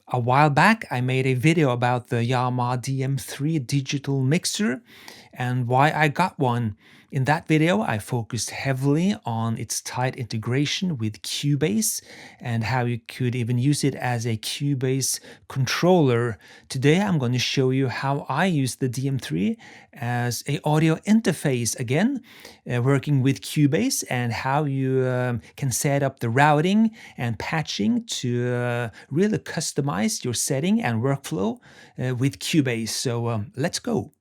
A while back, I made a video about the Yamaha DM3 digital mixer and why I got one. In that video, I focused heavily on its tight integration with Cubase and how you could even use it as a Cubase controller. Today, I'm going to show you how I use the DM3 as an audio interface again, working with Cubase, and how you can set up the routing and patching to really customize your setting and workflow with Cubase. So let's go.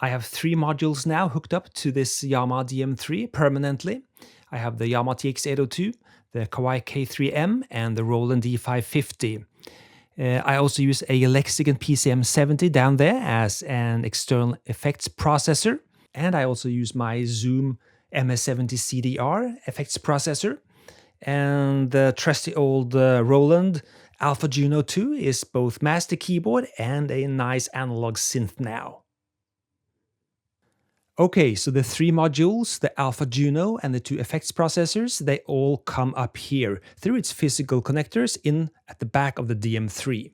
I have 3 modules now hooked up to this Yamaha DM3 permanently. I have the Yamaha TX802, the Kawai K3M, and the Roland D550. I also use a Lexicon PCM70 down there as an external effects processor. And I also use my Zoom MS70 CDR effects processor. And the trusty old Roland Alpha Juno 2 is both master keyboard and a nice analog synth now. Okay, so the 3 modules, the Alpha Juno and the 2 effects processors, they all come up here through its physical connectors in at the back of the DM3.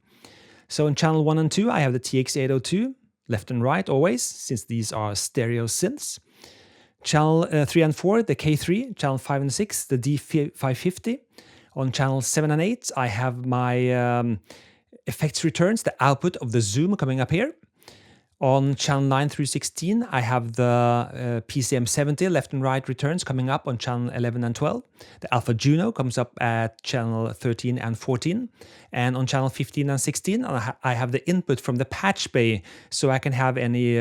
So in channel 1 and 2, I have the TX802, left and right always, since these are stereo synths. Channel 3 and 4, the K3, channel 5 and 6, the D550. On channel 7 and 8, I have my effects returns, the output of the Zoom coming up here. On channel 9 through 16, I have the PCM70 left and right returns coming up on channel 11 and 12. The Alpha Juno comes up at channel 13 and 14. And on channel 15 and 16, I have the input from the patch bay, so I can have any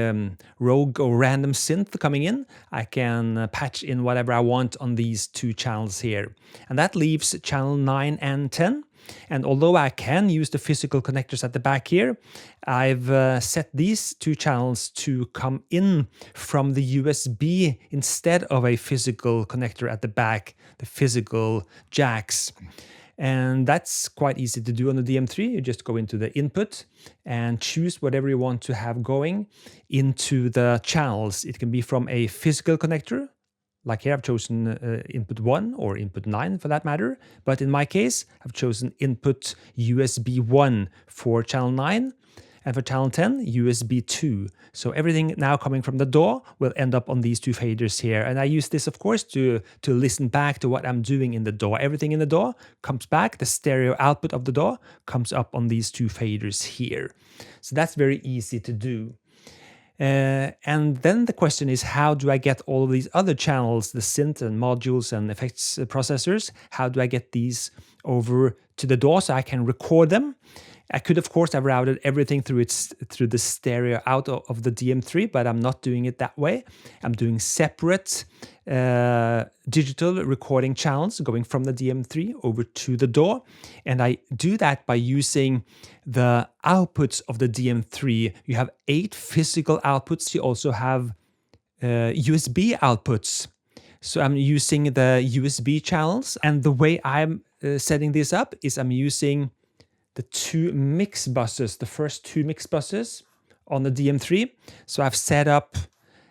rogue or random synth coming in. I can patch in whatever I want on these 2 channels here. And that leaves channel 9 and 10. And although I can use the physical connectors at the back here, I've set these 2 channels to come in from the USB instead of a physical connector at the back, the physical jacks. And that's quite easy to do on the DM3. You just go into the input and choose whatever you want to have going into the channels. It can be from a physical connector. Like here, I've chosen input 1 or input 9 for that matter. But in my case, I've chosen input USB 1 for channel 9. And for channel 10, USB 2. So everything now coming from the DAW will end up on these 2 faders here. And I use this, of course, to listen back to what I'm doing in the DAW. Everything in the DAW comes back. The stereo output of the DAW comes up on these 2 faders here. So that's very easy to do. And then the question is, how do I get all of these other channels, the synth and modules and effects processors, how do I get these over to the DAW so I can record them? I could, of course, have routed everything through the stereo out of the DM3, but I'm not doing it that way. I'm doing separate digital recording channels going from the DM3 over to the DAW. And I do that by using the outputs of the DM3. You have 8 physical outputs. You also have USB outputs. So I'm using the USB channels. And the way I'm setting this up is I'm using the 2 mix buses, the first 2 mix buses on the DM3. So I've set up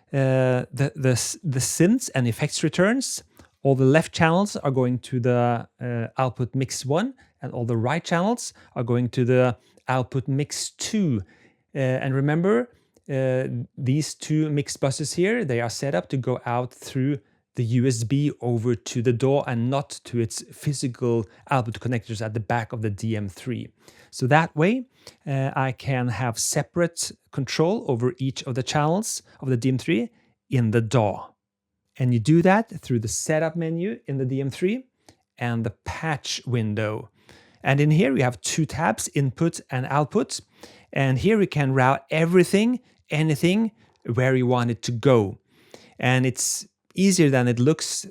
the synths and effects returns. All the left channels are going to the output mix 1, and all the right channels are going to the output mix 2. And remember, these 2 mix buses here, they are set up to go out through the USB over to the DAW and not to its physical output connectors at the back of the DM3. So that way, I can have separate control over each of the channels of the DM3 in the DAW. And you do that through the setup menu in the DM3 and the patch window. And in here, we have 2 tabs, input and output. And here we can route everything, anything, where you want it to go. And it's easier than it looks.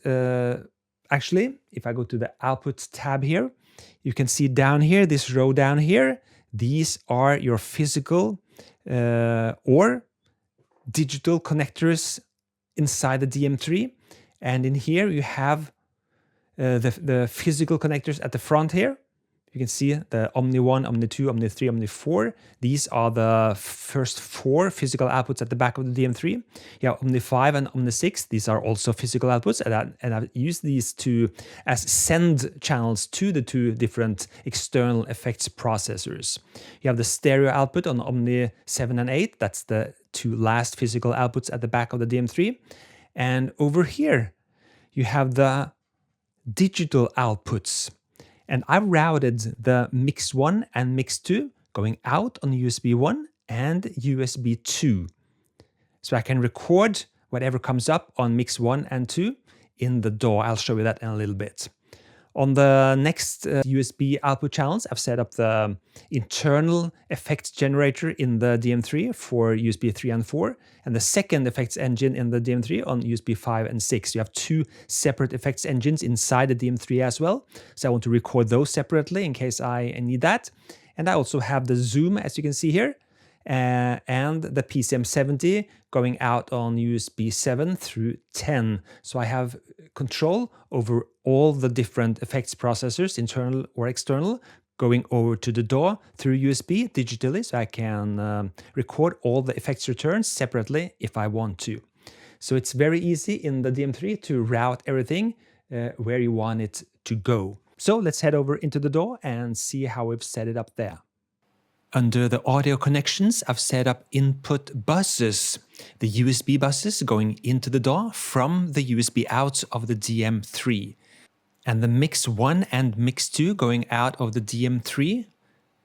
Actually, if I go to the output tab here, you can see down here, this row down here, these are your physical or digital connectors inside the DM3. And in here you have the physical connectors at the front here. You can see the Omni 1, Omni 2, Omni 3, Omni 4. These are the first 4 physical outputs at the back of the DM3. You have Omni 5 and Omni 6. These are also physical outputs, and I've used these as send channels to the 2 different external effects processors. You have the stereo output on Omni 7 and 8. That's the 2 last physical outputs at the back of the DM3. And over here, you have the digital outputs. And I routed the Mix 1 and Mix 2 going out on USB 1 and USB 2. So I can record whatever comes up on Mix 1 and 2 in the DAW. I'll show you that in a little bit. On the next USB output channels, I've set up the internal effects generator in the DM3 for USB 3 and 4, and the second effects engine in the DM3 on USB 5 and 6. You have 2 separate effects engines inside the DM3 as well, so I want to record those separately in case I need that. And I also have the zoom, as you can see here, and the PCM70 going out on USB 7 through 10. So I have control over all the different effects processors, internal or external, going over to the DAW through USB digitally, so I can record all the effects returns separately if I want to. So it's very easy in the DM3 to route everything where you want it to go. So let's head over into the DAW and see how we've set it up there. Under the audio connections, I've set up input buses, the USB buses going into the DAW from the USB out of the DM3. And the Mix 1 and Mix 2 going out of the DM3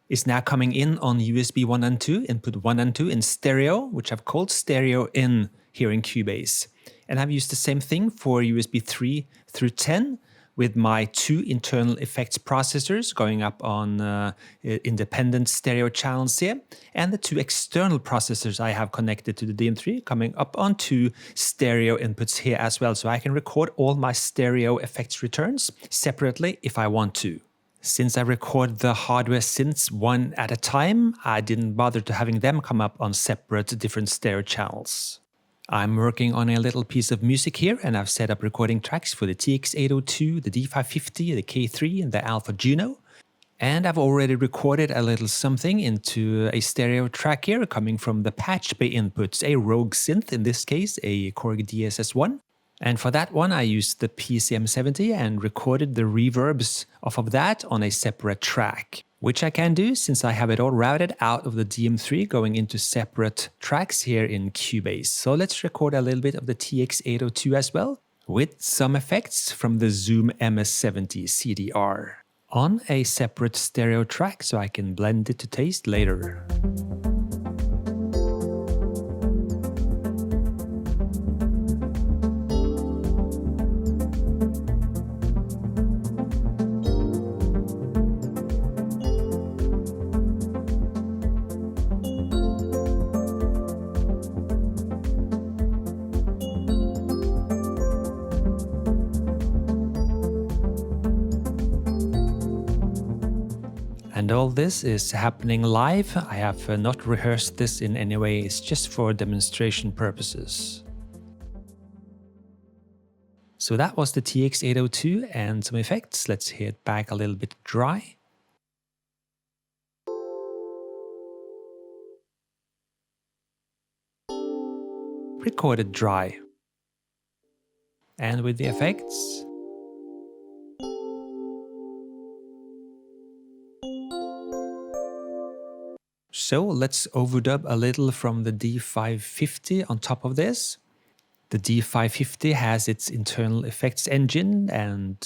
is now coming in on USB 1 and 2, input 1 and 2 in stereo, which I've called stereo in here in Cubase. And I've used the same thing for USB 3 through 10, with my 2 internal effects processors going up on independent stereo channels here, and the 2 external processors I have connected to the DM3 coming up on 2 stereo inputs here as well, so I can record all my stereo effects returns separately if I want to. Since I record the hardware synths one at a time, I didn't bother to having them come up on separate different stereo channels. I'm working on a little piece of music here, and I've set up recording tracks for the TX802, the D550, the K3, and the Alpha Juno. And I've already recorded a little something into a stereo track here coming from the patch bay inputs, a Rogue synth, in this case a Korg DSS1. And for that one I used the PCM70 and recorded the reverbs off of that on a separate track, which I can do since I have it all routed out of the DM3 going into separate tracks here in Cubase. So let's record a little bit of the TX802 as well, with some effects from the Zoom MS70 CDR on a separate stereo track so I can blend it to taste later. And all this is happening live. I have not rehearsed this in any way, it's just for demonstration purposes. So that was the TX802 and some effects. Let's hear it back a little bit dry. Recorded dry. And with the effects. So let's overdub a little from the D550 on top of this. The D550 has its internal effects engine, and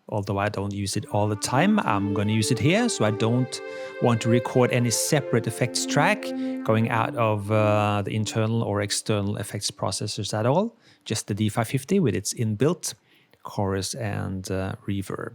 although I don't use it all the time, I'm going to use it here, so I don't want to record any separate effects track going out of the internal or external effects processors at all. Just the D550 with its inbuilt chorus and reverb.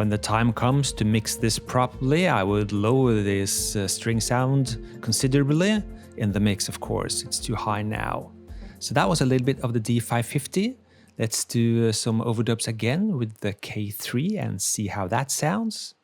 When the time comes to mix this properly, I would lower this string sound considerably in the mix, of course. It's too high now. So that was a little bit of the D550. Let's do some overdubs again with the K3 and see how that sounds.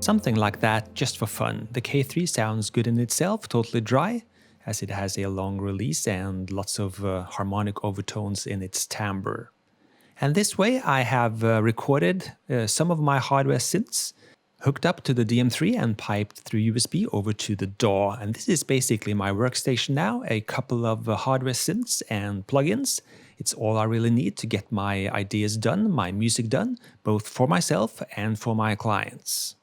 Something like that, just for fun. The K3 sounds good in itself, totally dry, as it has a long release and lots of harmonic overtones in its timbre. And this way I have recorded some of my hardware synths, hooked up to the DM3 and piped through USB over to the DAW. And this is basically my workstation now, a couple of hardware synths and plugins. It's all I really need to get my ideas done, my music done, both for myself and for my clients.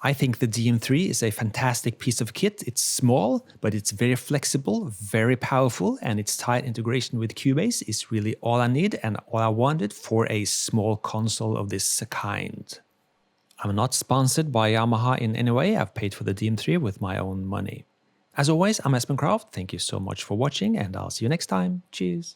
I think the DM3 is a fantastic piece of kit. It's small, but it's very flexible, very powerful, and its tight integration with Cubase is really all I need and all I wanted for a small console of this kind. I'm not sponsored by Yamaha in any way. I've paid for the DM3 with my own money. As always, I'm Espen Kraft. Thank you so much for watching, and I'll see you next time. Cheers.